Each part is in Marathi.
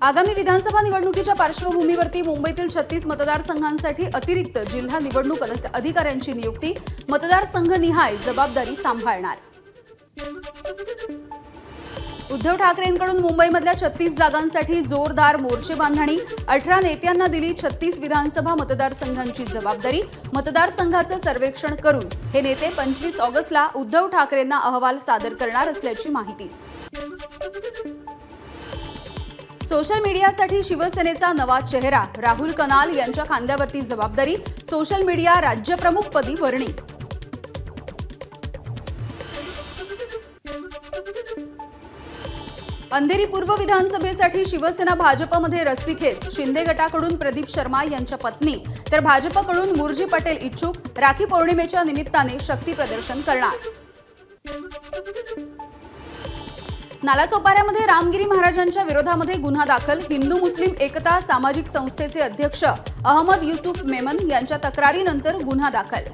आगामी विधानसभा निवडणुकीच्या पार्श्वभूमीवरती मुंबईतील 36 मतदारसंघांसाठी अतिरिक्त जिल्हा निवडणूक अधिकाऱ्यांची नियुक्ती, मतदारसंघनिहाय जबाबदारी सांभाळणार। उद्धव ठाकरेंकडून मुंबईमधल्या 36 जागांसाठी जोरदार मोर्चे बांधणी, 18 नेत्यांना दिली 36 विधानसभा मतदारसंघांची जबाबदारी। मतदारसंघाचं सर्वेक्षण करून हे नेते 25 ऑगस्टला उद्धव ठाकरेंना अहवाल सादर करणार असल्याची माहिती। सोशल मीडियासाठी शिवसेनेचा नवा चेहरा, राहुल कनाल यांच्या खांद्यावरती जबाबदारी, सोशल मीडिया राज्यप्रमुखपदी वर्णी। अंधेरी पूर्व विधानसभेसाठी शिवसेना भाजपमध्ये रस्सीखेच, शिंदे गटाकडून प्रदीप शर्मा यांच्या पत्नी तर भाजपकडून मुरजी पटेल इच्छुक, राखी पौर्णिमेच्या निमित्ताने शक्ती प्रदर्शन करणार। नालासोपाऱ्यामध्ये रामगिरी महाराजांच्या विरोधामध्ये गुन्हा दाखल, हिंदू मुस्लिम एकता सामाजिक संस्थेचे अध्यक्ष अहमद युसुफ मेमन यांच्या तक्रारीनंतर गुन्हा दाखल।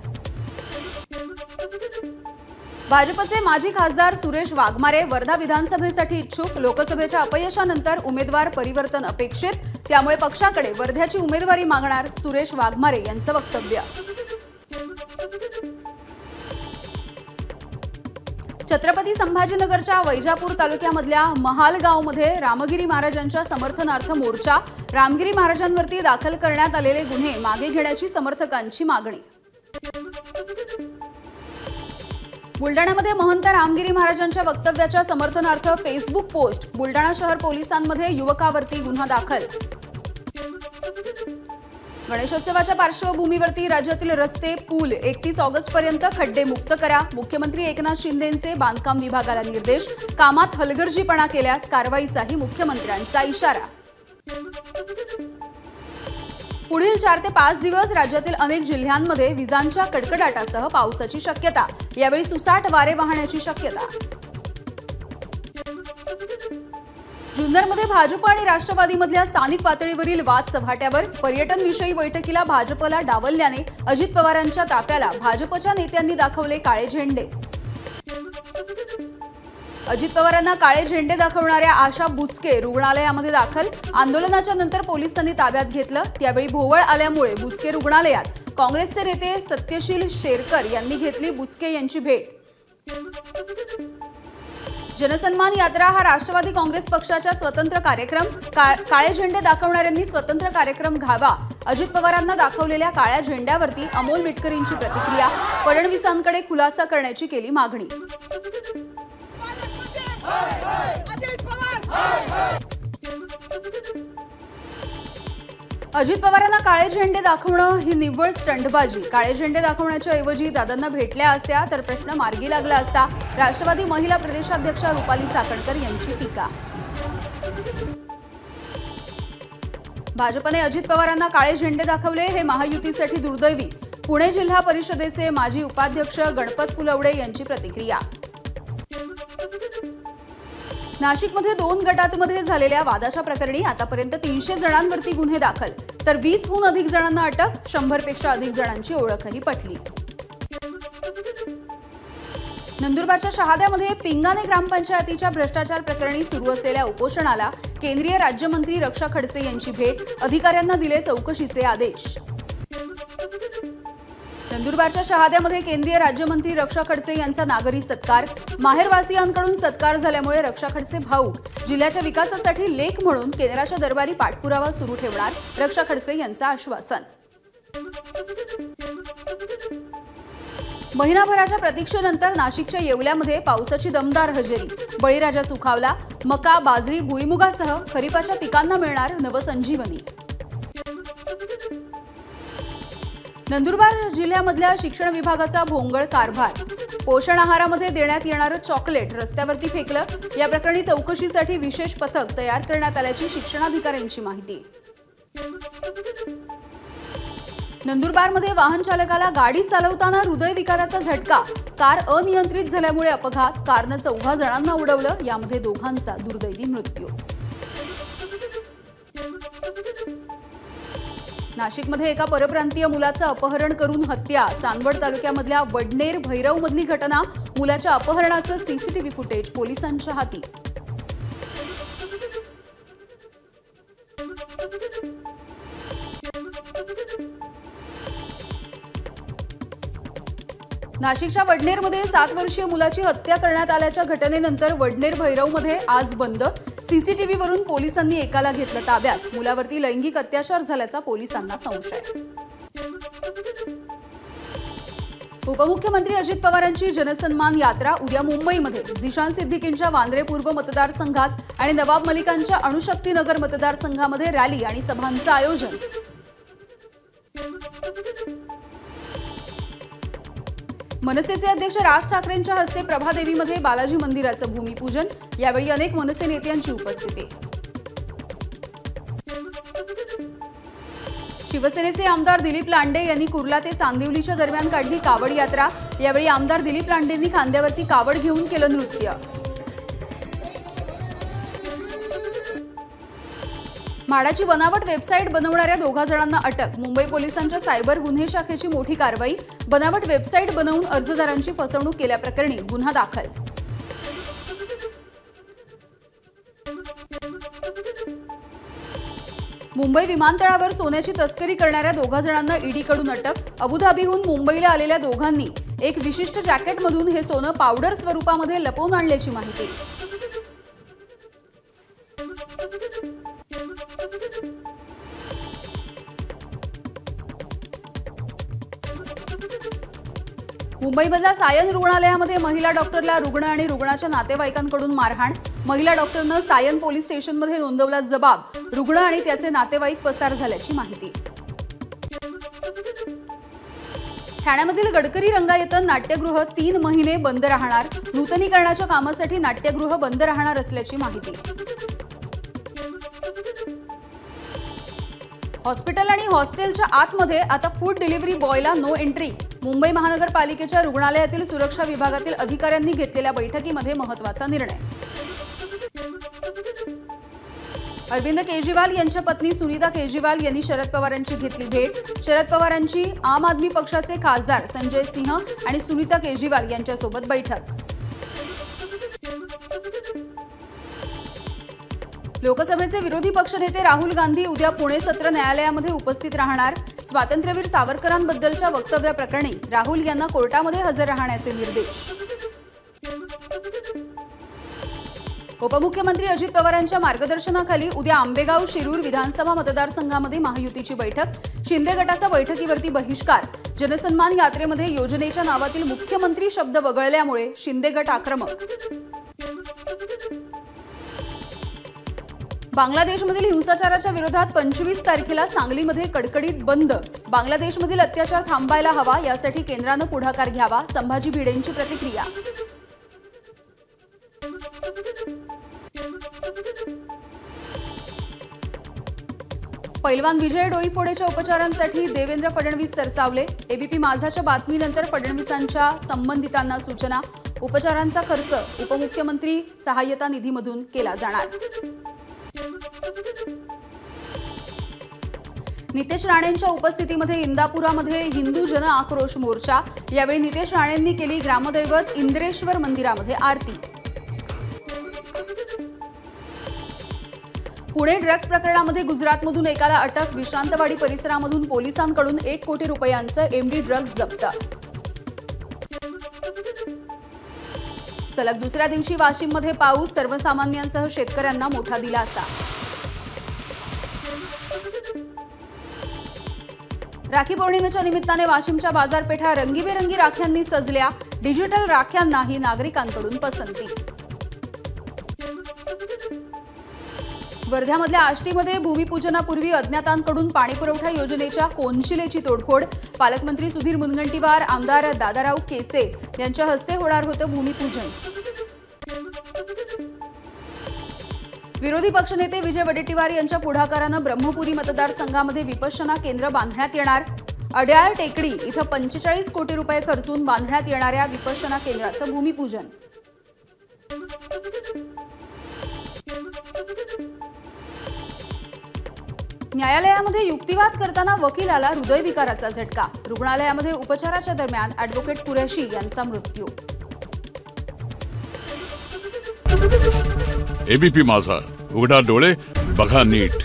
भाजपचे माजी खासदार सुरेश वाघमारे वर्धा विधानसभेसाठी इच्छुक, लोकसभेच्या अपयशानंतर उमेदवार परिवर्तन अपेक्षित, त्यामुळे पक्षाकडे वर्ध्याची उमेदवारी मागणार सुरेश वाघमारे यांचं वक्तव्य। छत्रपती संभाजीनगरच्या वैजापूर तालुक्यामधल्या महालगावमध्ये रामगिरी महाराजांच्या समर्थनार्थ मोर्चा, रामगिरी महाराजांवरती दाखल करण्यात आलेले गुन्हे मागे घेण्याची समर्थकांची मागणी। बुलडाण्यामध्ये महंत रामगिरी महाराजांच्या वक्तव्याच्या समर्थनार्थ फेसबुक पोस्ट, बुलडाणा शहर पोलिसांमध्ये युवकावरती गुन्हा दाखल। गणेशोत्सवाच्या पार्श्वभूमीवरती राज्यातील रस्ते पूल 31 ऑगस्टपर्यंत खड्डे मुक्त करा, मुख्यमंत्री एकनाथ शिंदेंचे बांधकाम विभागाला निर्देश, कामात हलगर्जीपणा केल्यास कारवाईचाही मुख्यमंत्र्यांचा इशारा। पुढील 4 ते 5 दिवस राज्यातील अनेक जिल्ह्यांमध्ये विजांच्या कडकडाटासह पावसाची शक्यता, यावेळी सुसाट वारे वाहण्याची शक्यता। जुन्नरमध्ये भाजप आणि राष्ट्रवादीमधल्या स्थानिक पातळीवरील वाद चव्हाट्यावर, पर्यटनविषयी बैठकीला भाजपला डावलल्याने अजित पवारांच्या ताफ्याला भाजपच्या नेत्यांनी दाखवले काळे झेंडे। अजित पवारांना काळे झेंडे दाखवणाऱ्या आशा बुचके रुग्णालयामध्ये दाखल, आंदोलनाच्या नंतर पोलिसांनी ताब्यात घेतलं, त्यावेळी भोवळ आल्यामुळे बुचके रुग्णालयात काँग्रेसचे नेते सत्यशील शेरकर यांनी घेतली बुचके यांची भेट। जनसन्मान यात्रा हा राष्ट्रवादी काँग्रेस पक्षाचा स्वतंत्र कार्यक्रम, काळे झेंडे दाखवणाऱ्यांनी स्वतंत्र कार्यक्रम घ्यावा, अजित पवारांना दाखवलेल्या काळ्या झेंड्यावरती अमोल मिटकरींची प्रतिक्रिया, फडणवीसांकडे खुलासा करण्याची केली मागणी। अजित पवारांना काळे झेंडे दाखवणं ही निव्वळ स्टंटबाजी, काळे झेंडे दाखवण्याच्या ऐवजी दादांना भेटल्या असत्या तर प्रश्न मार्गी लागला असता, राष्ट्रवादी महिला प्रदेशाध्यक्षा रुपाली चाकणकर यांची टीका। भाजपने अजित पवारांना काळे झेंडे दाखवले हे महायुतीसाठी दुर्दैवी, पुणे जिल्हा परिषदेचे माजी उपाध्यक्ष गणपत फुलवडे यांची प्रतिक्रिया। नाशिकमध्ये 2 गटांमध्ये झालेल्या वादाच्या प्रकरणी आतापर्यंत 300 जणांवरती गुन्हे दाखल, तर 20हून अधिक जणांना अटक, 100पेक्षा अधिक जणांची ओळखही पटली। नंदुरबारच्या शहाद्यामध्ये पिंगाणे ग्रामपंचायतीच्या भ्रष्टाचार प्रकरणी सुरू असलेल्या उपोषणाला केंद्रीय राज्यमंत्री रक्षा खडसे यांची भेट, अधिकाऱ्यांना दिले चौकशीचे आदेश। नंदुरबारच्या शहाद्यामध्ये केंद्रीय राज्यमंत्री रक्षा खडसे यांचा नागरी सत्कार, माहेरवासियांकडून सत्कार झाल्यामुळे रक्षा खडसे भाऊक, जिल्ह्याच्या विकासासाठी लेख म्हणून केंद्राच्या दरबारी पाठपुरावा सुरू ठेवणार, रक्षा खडसे यांचं आश्वासन। महिनाभराच्या प्रतीक्षेनंतर नाशिकच्या येवल्यामध्ये पावसाची दमदार हजेरी, बळीराजा सुखावला, मका, बाजरी, भुईमुगासह खरीपाच्या पिकांना मिळणार नवसंजीवनी। नंदुरबार जिल्ह्यामधल्या शिक्षण विभागाचा भोंगळ कारभार, पोषण आहारामध्ये देण्यात येणारं चॉकलेट रस्त्यावरती फेकलं, या प्रकरणी चौकशीसाठी विशेष पथक तयार करण्यात आल्याची शिक्षणाधिकाऱ्यांची माहिती। नंदुरबारमध्ये वाहन चालकाला गाडी चालवताना हृदयविकाराचा झटका, कार अनियंत्रित झाल्यामुळे अपघात, कारनं 14 जणांना उडवलं, यामध्ये 2घांचा दुर्दैवी मृत्यू। नाशिकमध्ये एका परप्रांतीय मुलाचं अपहरण करून हत्या, चांदवड तालुक्यामधल्या वडनेर भैरवमधली घटना, मुलाच्या अपहरणाचं सीसीटीव्ही फुटेज पोलिसांच्या हाती। नाशिकच्या वडनेरमध्ये 7 वर्षीय मुलाची हत्या करण्यात आल्याच्या घटनेनंतर वडनेर भैरवमध्ये आज बंद। सीसीटीव्हीवरून पोलिसांनी एकाला घेतलं ताब्यात। मुलावरती लैंगिक अत्याचार झाल्याचा पोलिसांना संशय। उपमुख्यमंत्री अजित पवारांची जनसन्मान यात्रा उद्या मुंबईमध्ये झिशान सिद्दीकींच्या वांद्रे पूर्व मतदारसंघात आणि नवाब मलिकांच्या अणुशक्तीनगर मतदारसंघामध्ये रॅली आणि सभांचं आयोजन। मनसेचे अध्यक्ष राज ठाकरेंच्या हस्ते प्रभादेवीमध्ये बालाजी मंदिराचं भूमिपूजन। यावेळी अनेक मनसे नेत्यांची उपस्थिती। शिवसेनेचे आमदार दिलीप लांडे यांनी कुर्ला ते चांदिवलीच्या दरम्यान काढली कावड यात्रा। यावेळी आमदार दिलीप लांडेंनी खांद्यावरती कावड घेऊन केलं नृत्य। म्हाडाची बनावट वेबसाईट बनवणाऱ्या 2 जणांना अटक। मुंबई पोलिसांच्या सायबर गुन्हे शाखेची मोठी कारवाई। बनावट वेबसाईट बनवून अर्जदारांची फसवणूक केल्याप्रकरणी गुन्हा दाखल। मुंबई विमानतळावर सोन्याची तस्करी करणाऱ्या 2 जणांना ईडीकडून अटक। अबुधाबीहून मुंबईला आलेल्या दोघांनी एक विशिष्ट जॅकेटमधून हे सोनं पावडर स्वरूपामध्ये लपवून आणल्याची माहिती। मुंबईमधल्या सायन रुग्णालयामध्ये महिला डॉक्टरला रुग्ण आणि रुग्णाच्या नातेवाईकांकडून मारहाण। महिला डॉक्टरनं सायन पोलीस स्टेशनमध्ये नोंदवला जबाब। रुग्ण आणि त्याचे नातेवाईक पसार झाल्याची माहिती। ठाण्यामधील गडकरी रंगायतन नाट्यगृह 3 महिने बंद राहणार। नूतनीकरणाच्या कामासाठी नाट्यगृह बंद राहणार असल्याची माहिती। हॉस्पिटल आणि हॉस्टेलच्या आतमध्ये आता फूड डिलिव्हरी बॉयला नो एंट्री। मुंबई महानगरपालिकेच्या रुग्णालयातील सुरक्षा विभागातील अधिकाऱ्यांनी घेतलेल्या बैठकीमध्ये महत्त्वाचा निर्णय। अरविंद केजरीवाल यांच्या पत्नी सुनीता केजरीवाल यांनी शरद पवारांची घेतली भेट। शरद पवारांची आम आदमी पक्षाचे खासदार संजय सिंह आणि सुनीता केजरीवाल यांच्यासोबत बैठक। लोकसभेचे विरोधी पक्षनेते राहुल गांधी उद्या पुणे सत्र न्यायालयामध्ये उपस्थित राहणार। स्वातंत्र्यवीर सावरकरांबद्दलच्या वक्तव्याप्रकरणी राहुल यांना कोर्टामध्ये हजर राहण्याचे निर्देश। उपमुख्यमंत्री अजित पवारांच्या मार्गदर्शनाखाली उद्या आंबेगाव शिरूर विधानसभा मतदारसंघामध्ये महायुतीची बैठक। शिंदे गटाचा बैठकीवरती बहिष्कार। जनसन्मान यात्रेमध्ये योजनेच्या नावातील मुख्यमंत्री शब्द वगळल्यामुळे शिंदे गट आक्रमक। बांगलादेशमधील हिंसाचाराच्या विरोधात 25 तारखेला सांगलीमध्ये कडकडीत बंद। बांगलादेशमधील अत्याचार थांबायला हवा यासाठी केंद्रानं पुढाकार घ्यावा। संभाजी भिडेंची प्रतिक्रिया। पैलवान विजय डोईफोडेच्या उपचारांसाठी देवेंद्र फडणवीस सरसावले। एबीपी माझाच्या बातमीनंतर फडणवीसांच्या संबंधितांना सूचना। उपचारांचा खर्च उपमुख्यमंत्री सहाय्यता निधीमधून केला जाणार। नितेश राणेंच्या उपस्थितीमध्ये इंदापुरामध्ये हिंदू जन आक्रोश मोर्चा। यावेळी नितेश राणेंनी केली ग्रामदैवत इंद्रेश्वर मंदिरामध्ये आरती। पुणे ड्रग्ज प्रकरणामध्ये गुजरातमधून एकाला अटक। विश्रांतवाडी परिसरामधून पोलिसांकडून 1 कोटी रुपयांचं एमडी ड्रग्ज जप्त। सलग दुसऱ्या दिवशी वाशिममध्ये पाऊस। सर्वसामान्यांसह शेतकऱ्यांना मोठा दिलासा। राखी पौर्णिमेच्या निमित्ताने वाशिमच्या बाजारपेठा रंगीबेरंगी राख्यांनी सजल्या। डिजिटल राख्यांनाही नागरिकांकडून पसंती। वर्ध्यामधल्या आष्टीमध्ये भूमिपूजनापूर्वी अज्ञातांकडून पाणीपुरवठा योजनेच्या कोनशिलेची तोडफोड। पालकमंत्री सुधीर मुनगंटीवार, आमदार दादाराव केचे यांच्या हस्ते होणार होतं भूमिपूजन। विरोधी पक्षनेते विजय वडेट्टीवार यांच्या पुढाकारानं ब्रह्मपुरी मतदारसंघामध्ये विपश्यना केंद्र बांधण्यात येणार। अड्याळ टेकडी इथं 45 कोटी रुपये खर्चून बांधण्यात येणाऱ्या विपश्यना केंद्राचं भूमिपूजन। न्यायालयामध्ये युक्तिवाद करताना वकिलाला हृदयविकाराचा झटका। रुग्णालयामध्ये उपचाराच्या दरम्यान ॲडव्होकेट कुरैशी यांचा मृत्यू। एबीपी माझा, उघडा डोळे बघा नीट।